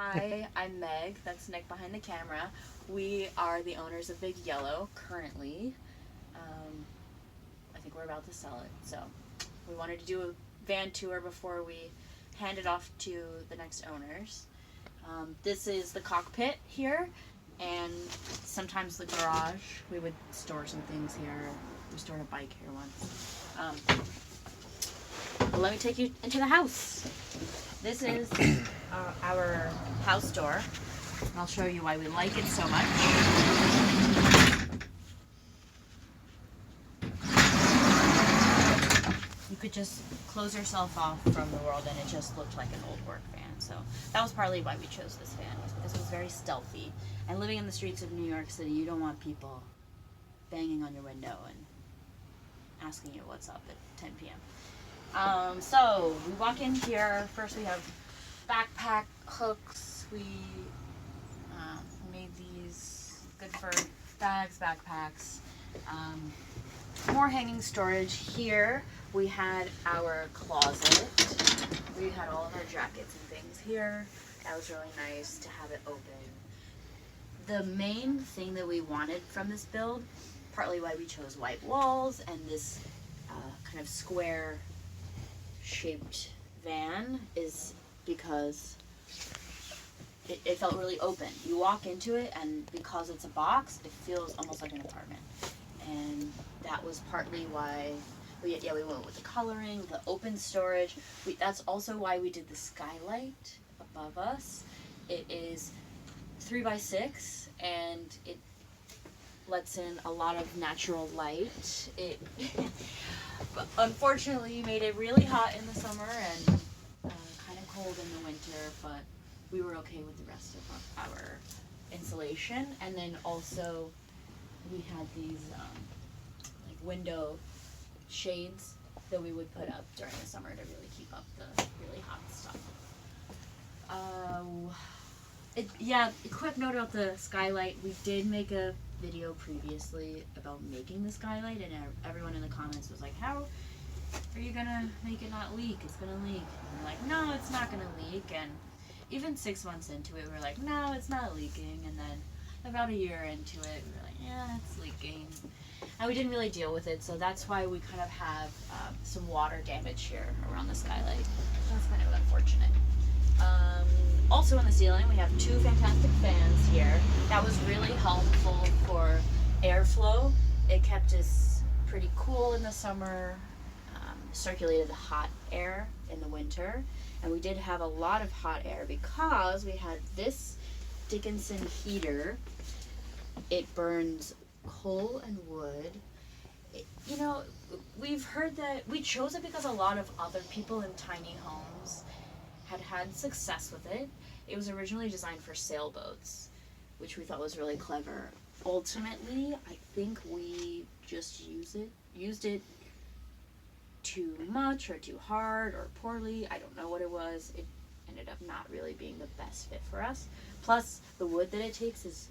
Hi, I'm Meg. That's Nick behind the camera. We are the owners of Big Yellow currently. I think we're about to sell it, so we wanted to do a van tour before we hand it off to the next owners. This is the cockpit here, and sometimes the garage. We would store some things here. We stored a bike here once. But let me take you into the house. This is our house door. I'll show you why we like it so much. You could just close yourself off from the world and it just looked like an old work van. So that was partly why we chose this van, was because it was very stealthy. And living in the streets of New York City, you don't want people banging on your window and asking you what's up at 10 p.m. So we walk in here. First we have backpack hooks. We made these good for bags, backpacks. More hanging storage here. We had our closet. We had all of our jackets and things here. That was really nice to have it open. The main thing that we wanted from this build, partly why we chose white walls and this kind of square shaped van, is because it felt really open. You walk into it and because it's a box, it feels almost like an apartment. And that was partly why we went with the coloring, the open storage. That's also why we did the skylight above us. It is 3x6 and it lets in a lot of natural light. It unfortunately made it really hot in the summer and kind of cold in the winter, but we were okay with the rest of our insulation. And then also we had these like window shades that we would put up during the summer to really keep up the really hot stuff. A quick note about the skylight. We did make a video previously about making the skylight, and everyone in the comments was like, how are you gonna make it not leak? It's gonna leak. And we're like, no, it's not gonna leak. And even 6 months into it, we're like, no, it's not leaking. And then about a year into it, we were like, yeah, it's leaking. And we didn't really deal with it, so that's why we kind of have some water damage here around the skylight. That's kind of unfortunate. Also in the ceiling, we have 2 fantastic fans here. That was really helpful for airflow. It kept us pretty cool in the summer, circulated the hot air in the winter, and we did have a lot of hot air because we had this Dickinson heater. It burns coal and wood. We've heard that we chose it because a lot of other people in tiny homes had success with it. It was originally designed for sailboats, which we thought was really clever. Ultimately, I think we just used it too much or too hard or poorly. I don't know what it was. It ended up not really being the best fit for us. Plus, the wood that it takes is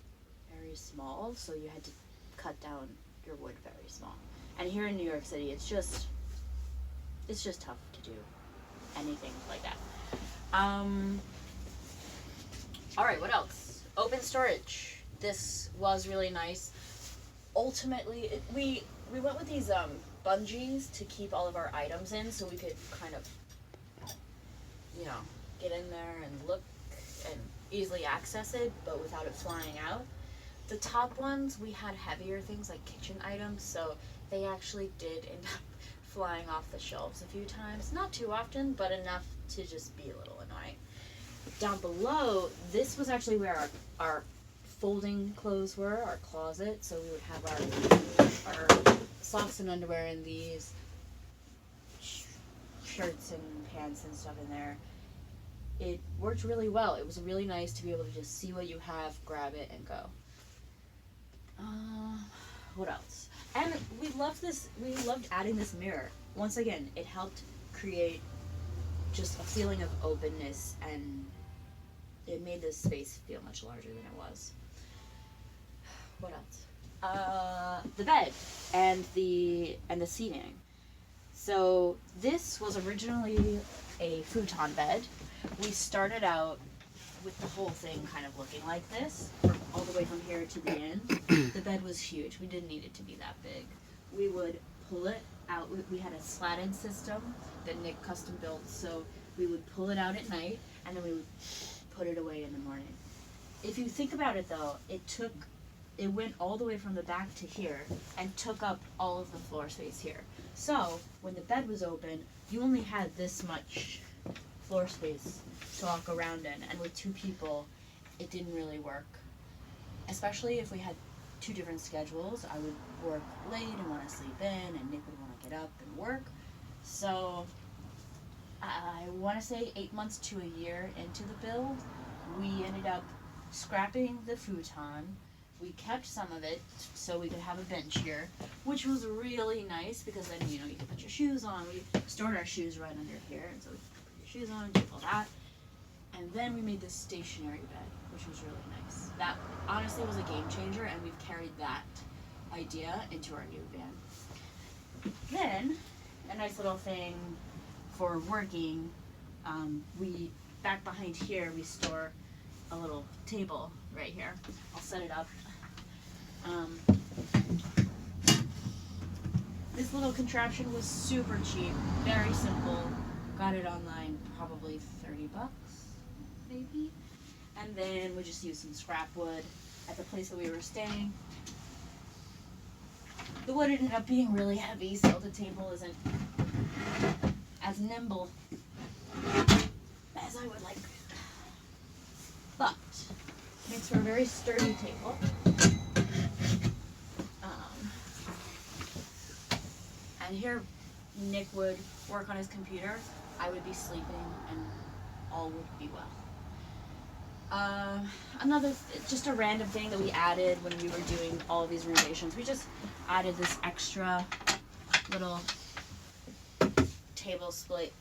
very small, so you had to cut down your wood very small. And here in New York City, it's just tough to do anything like that. Alright, what else? Open storage. This was really nice. Ultimately, we went with these bungees to keep all of our items in, so we could kind of, get in there and look and easily access it, but without it flying out. The top ones, we had heavier things like kitchen items, so they actually did end up flying off the shelves a few times. Not too often, but enough to just be a little annoying. Down below, this was actually where our folding clothes were, our closet, so we would have our socks and underwear and these shirts and pants and stuff in there. It worked really well. It was really nice to be able to just see what you have, grab it, and go. What else? And we loved adding this mirror. Once again, it helped create just a feeling of openness, and it made this space feel much larger than it was. What else? The bed and the seating. So this was originally a futon bed. We started out with the whole thing kind of looking like this, all the way from here to the end, the bed was huge. We didn't need it to be that big. We would pull it out. We had a slat-in system that Nick custom built, so we would pull it out at night, and then we would put it away in the morning. If you think about it though, it went all the way from the back to here and took up all of the floor space here. So when the bed was open, you only had this much floor space to walk around in, and with 2 people, it didn't really work. Especially if we had 2 different schedules. I would work late and want to sleep in, and Nick would want to get up and work. So I want to say 8 months to a year into the build, we ended up scrapping the futon. We kept some of it so we could have a bench here, which was really nice because then, you know, you could put your shoes on. We stored our shoes right under here, and so we could put your shoes on, do all that. And then we made this stationary bed, which was really nice. That honestly was a game changer, and we've carried that idea into our new van. Then, a nice little thing for working, we, back behind here, we store a little table right here. I'll set it up. This little contraption was super cheap, very simple. Got it online, probably 30 bucks, maybe. And then we just used some scrap wood at the place that we were staying. The wood ended up being really heavy, so the table isn't as nimble as I would like. But makes for a very sturdy table. And here Nick would work on his computer, I would be sleeping, and all would be well. Just a random thing that we added when we were doing all of these renovations, we just added this extra little table space.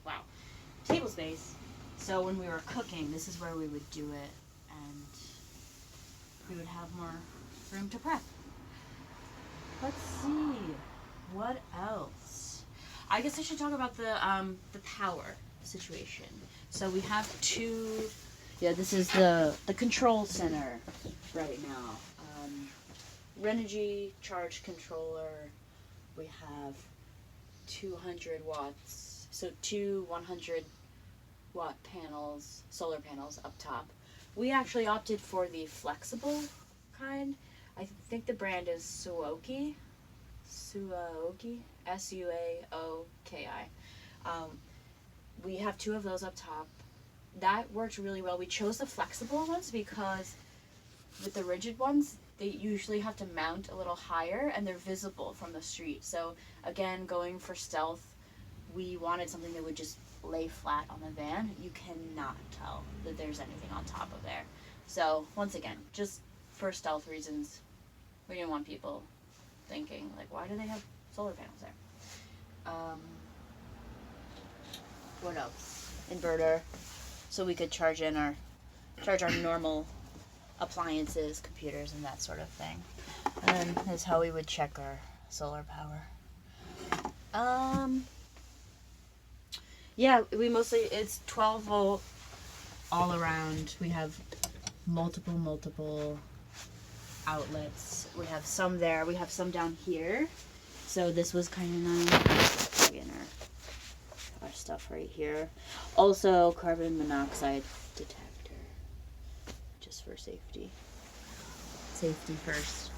Wow. Table space. So when we were cooking, this is where we would do it, and we would have more room to prep. Let's see, what else? I guess I should talk about the power situation. So we have 2. Yeah, this is the control center right now. Renogy charge controller. We have 200 watts. So 2 100-watt panels, solar panels up top. We actually opted for the flexible kind. I think the brand is Suaoki, S-U-A-O-K-I. We have 2 of those up top. That worked really well. We chose the flexible ones because with the rigid ones, they usually have to mount a little higher and they're visible from the street. So again, going for stealth, we wanted something that would just lay flat on the van. You cannot tell that there's anything on top of there. So once again, just for stealth reasons, we didn't want people thinking, like, why do they have solar panels there? What else? Inverter, so we could charge our normal appliances, computers, and that sort of thing. And then is how we would check our solar power. Yeah, it's 12 volt all around. We have multiple outlets. We have some there. We have some down here. So this was kind of nice. Again, our stuff right here. Also, carbon monoxide detector, just for safety. Safety first.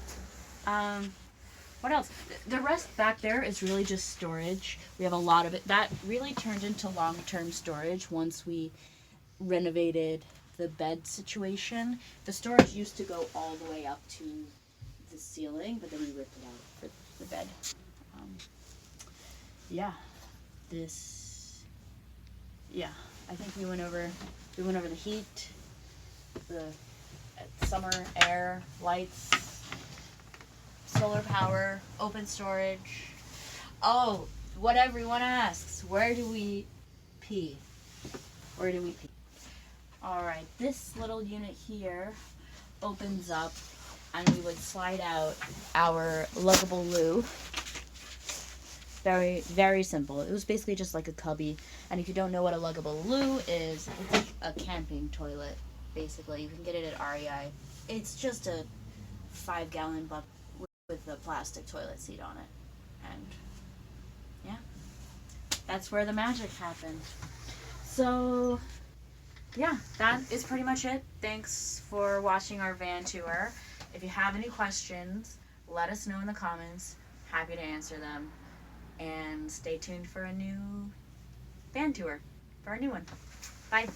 What else? The rest back there is really just storage. We have a lot of it. That really turned into long-term storage once we renovated the bed situation. The storage used to go all the way up to the ceiling, but then we ripped it out for the bed. I think we went over the heat, the summer air, lights, solar power, open storage. Oh, what everyone asks, where do we pee? Alright, this little unit here opens up and we would slide out our luggable loo. Very, very simple. It was basically just like a cubby. And if you don't know what a luggable loo is, it's like a camping toilet, basically. You can get it at REI. It's just a 5-gallon bucket with a plastic toilet seat on it. And yeah, that's where the magic happened. So yeah, that is pretty much it. Thanks for watching our van tour. If you have any questions, let us know in the comments. Happy to answer them. And stay tuned for a new van tour, for a new one. Bye.